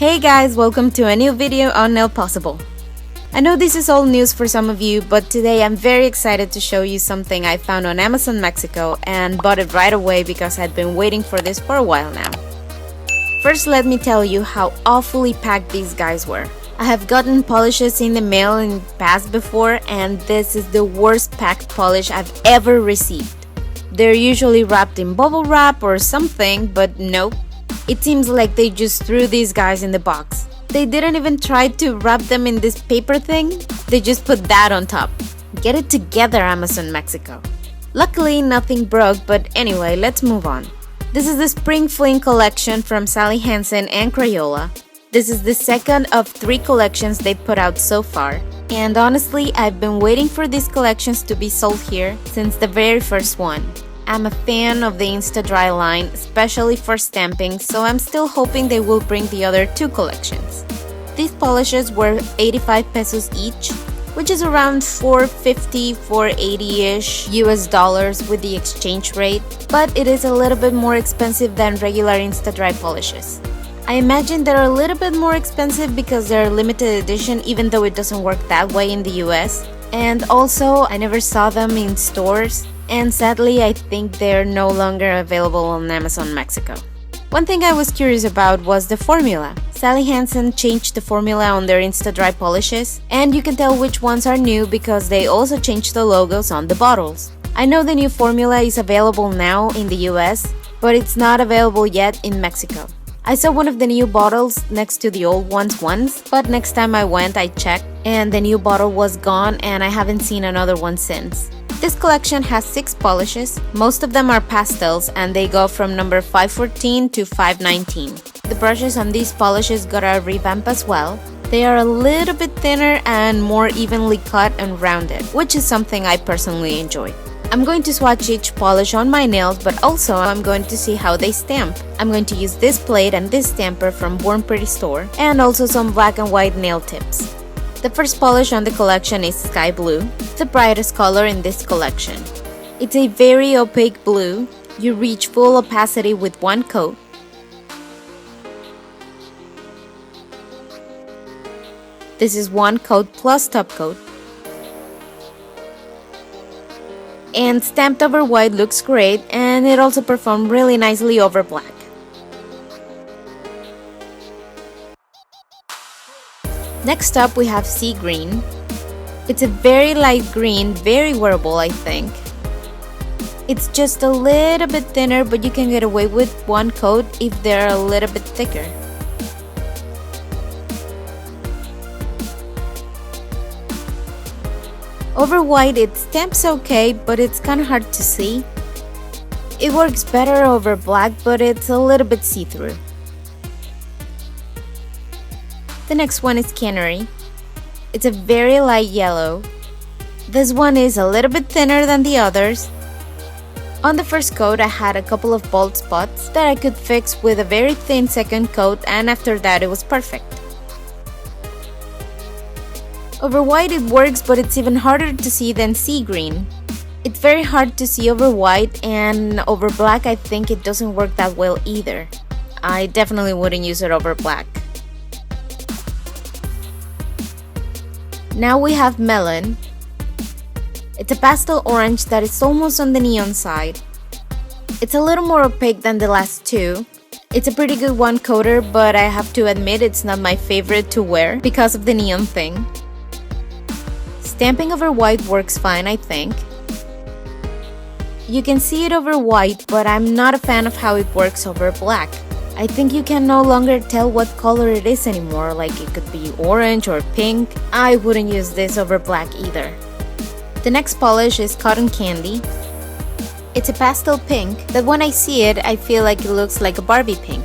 Hey guys, welcome to a new video on NailPossible. I know this is old news for some of you, but today I'm very excited to show you something I found on Amazon Mexico and bought it right away because I'd been waiting for this for a while now. First, let me tell you how awfully packed these guys were. I have gotten polishes in the mail in the past before, and this is the worst packed polish I've ever received. They're usually wrapped in bubble wrap or something, but nope. It seems like they just threw these guys in the box. They didn't even try to wrap them in this paper thing. They just put that on top. Get it together, Amazon Mexico. Luckily, nothing broke, but anyway, let's move on. This is the Spring Fling collection from Sally Hansen Crayola. This is the second of 3 collections they put out so far. And honestly, I've been waiting for these collections to be sold here since the very first one. I'm a fan of the Insta-Dri line, especially for stamping, so I'm still hoping they will bring the other 2 collections. These polishes were 85 pesos each, which is around $4.50, $4.80-ish US dollars with the exchange rate, but it is a little bit more expensive than regular Insta-Dri polishes. I imagine they're a little bit more expensive because they're limited edition, even though it doesn't work that way in the US. And also, I never saw them in stores. And sadly, I think they're no longer available on Amazon Mexico. One thing I was curious about was the formula. Sally Hansen changed the formula on their Insta-Dri polishes, and you can tell which ones are new because they also changed the logos on the bottles. I know the new formula is available now in the US, but it's not available yet in Mexico. I saw one of the new bottles next to the old ones once, but next time I went I checked and the new bottle was gone and I haven't seen another one since. This collection has 6 polishes. Most of them are pastels and they go from number 514 to 519. The brushes on these polishes got a revamp as well. They are a little bit thinner and more evenly cut and rounded, which is something I personally enjoy. I'm going to swatch each polish on my nails, but also I'm going to see how they stamp. I'm going to use this plate and this stamper from Born Pretty Store, and also some black and white nail tips. The first polish on the collection is Sky Blue, the brightest color in this collection. It's a very opaque blue. You reach full opacity with one coat. This is one coat plus top coat. And stamped over white looks great, and it also performed really nicely over black. Next up we have Sea Green. It's a very light green, very wearable I think. It's just a little bit thinner, but you can get away with one coat if they're a little bit thicker. Over white it stamps okay, but it's kinda hard to see. It works better over black, but it's a little bit see-through. The next one is Canary. It's a very light yellow. This one is a little bit thinner than the others. On the first coat I had a couple of bald spots that I could fix with a very thin second coat, and after that it was perfect. Over white it works, but it's even harder to see than Sea Green. It's very hard to see over white, and over black I think it doesn't work that well either. I definitely wouldn't use it over black. Now we have Melon. It's a pastel orange that is almost on the neon side. It's a little more opaque than the last 2. It's a pretty good one coater, but I have to admit it's not my favorite to wear because of the neon thing. Stamping over white works fine, I think. You can see it over white, but I'm not a fan of how it works over black. I think you can no longer tell what color it is anymore, like it could be orange or pink. I wouldn't use this over black either. The next polish is Cotton Candy. It's a pastel pink that when I see it, I feel like it looks like a Barbie pink.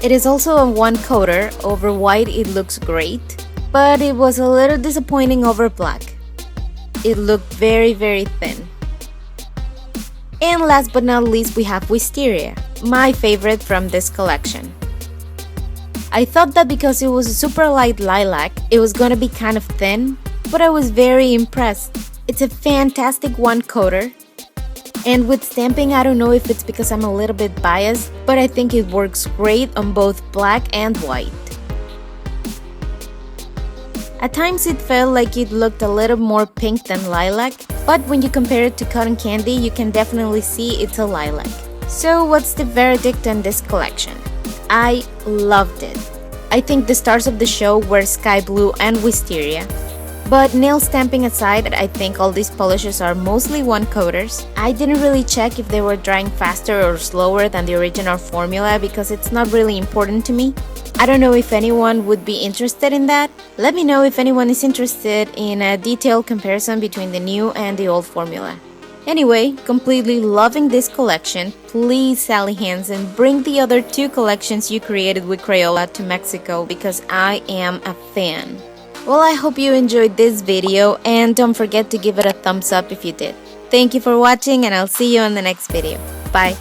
It is also a one coater. Over white it looks great, but it was a little disappointing over black. It looked very thin. And last but not least we have Wisteria, my favorite from this collection. I thought that because it was a super light lilac, it was gonna be kind of thin, but I was very impressed. It's a fantastic one coater. And with stamping, I don't know if it's because I'm a little bit biased, but I think it works great on both black and white. At times it felt like it looked a little more pink than lilac, but when you compare it to cotton candy, you can definitely see it's a lilac. So what's the verdict on this collection? I loved it. I think the stars of the show were Sky Blue and Wisteria. But nail stamping aside, I think all these polishes are mostly one-coaters. I didn't really check if they were drying faster or slower than the original formula because it's not really important to me. I don't know if anyone would be interested in that. Let me know if anyone is interested in a detailed comparison between the new and the old formula. Anyway, completely loving this collection. Please, Sally Hansen, bring the other 2 collections you created with Crayola to Mexico because I am a fan. Well, I hope you enjoyed this video and don't forget to give it a thumbs up if you did. Thank you for watching and I'll see you in the next video. Bye!